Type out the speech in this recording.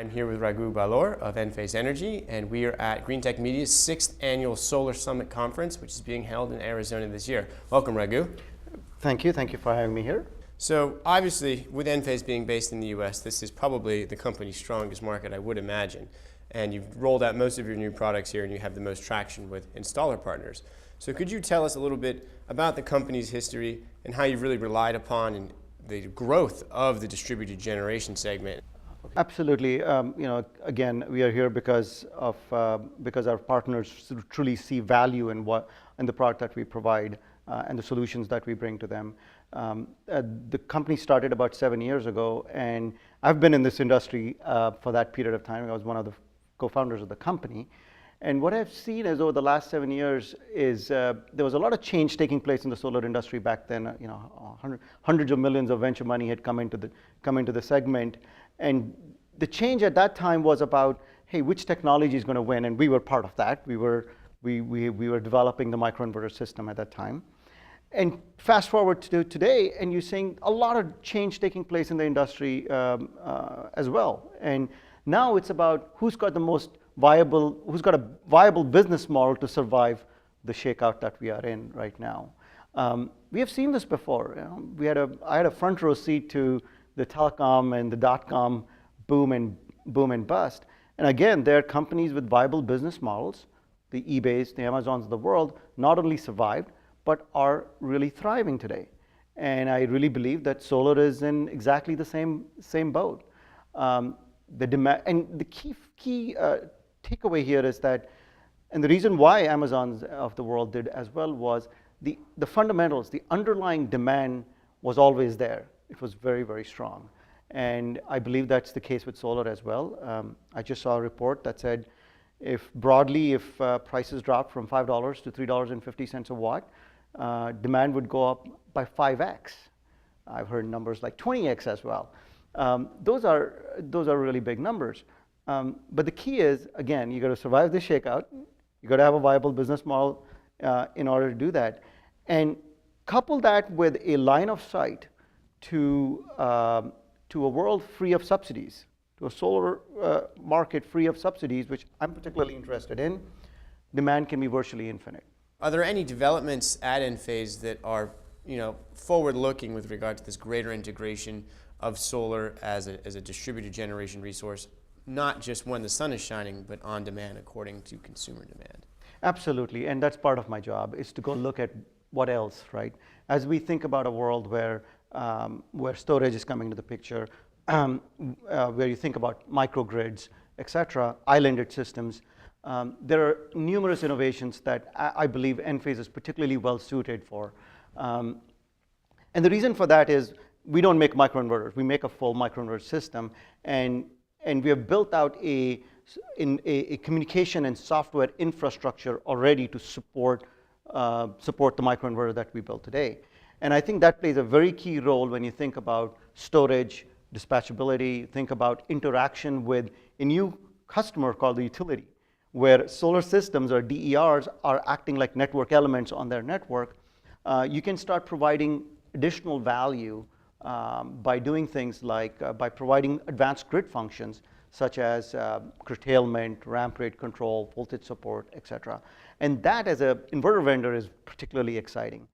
I'm here with Raghu Balor of Enphase Energy, and we are at Green Tech Media's 6th Annual Solar Summit Conference, which is being held in Arizona this year. Welcome, Raghu. Thank you for having me here. So obviously, with Enphase being based in the US, this is probably the company's strongest market, I would imagine. And you've rolled out most of your new products here, and you have the most traction with installer partners. So could you tell us a little bit about the company's history and how you've really relied upon the growth of the distributed generation segment? Absolutely. Again, we are here because our partners truly see value in the product that we provide and the solutions that we bring to them. The company started about 7 years ago, and I've been in this industry for that period of time. I was one of the co-founders of the company. And what I've seen is over the last 7 years is there was a lot of change taking place in the solar industry back then. Hundreds of millions of venture money had come into the segment, and the change at that time was about, hey, which technology is going to win? And we were part of that. We were developing the microinverter system at that time. And fast forward to today, and you're seeing a lot of change taking place in the industry as well. And now it's about who's got a viable business model to survive the shakeout that we are in right now. We have seen this before. I had a front row seat to the telecom and the dot-com boom and bust. And again, there are companies with viable business models, the eBays, the Amazons of the world, not only survived, but are really thriving today. And I really believe that solar is in exactly the same boat. The demand and the key takeaway here is that, and the reason why Amazons of the world did as well was the fundamentals, the underlying demand was always there. It was very, very strong. And I believe that's the case with solar as well. I just saw a report that said if prices dropped from $5 to $3.50 a watt, demand would go up by 5x. I've heard numbers like 20x as well. Those are really big numbers. But the key is, again, you got to survive the shakeout. You got to have a viable business model in order to do that, and couple that with a line of sight to a world free of subsidies, to a solar market free of subsidies, which I'm particularly interested in. Demand can be virtually infinite. Are there any developments at Enphase that are, forward-looking with regard to this greater integration of solar as a distributed generation resource, not just when the sun is shining, but on demand according to consumer demand? Absolutely, and that's part of my job, is to go look at what else, right? As we think about a world where storage is coming into the picture, where you think about microgrids, et cetera, islanded systems, there are numerous innovations that I believe Enphase is particularly well suited for. And the reason for that is we don't make microinverters. We make a full microinverter system, and we have built out a communication and software infrastructure already to support the microinverter that we built today. And I think that plays a very key role when you think about storage, dispatchability, think about interaction with a new customer called the utility, where solar systems or DERs are acting like network elements on their network. You can start providing additional value by doing things like by providing advanced grid functions such as curtailment, ramp rate control, voltage support, et cetera. And that as an inverter vendor is particularly exciting.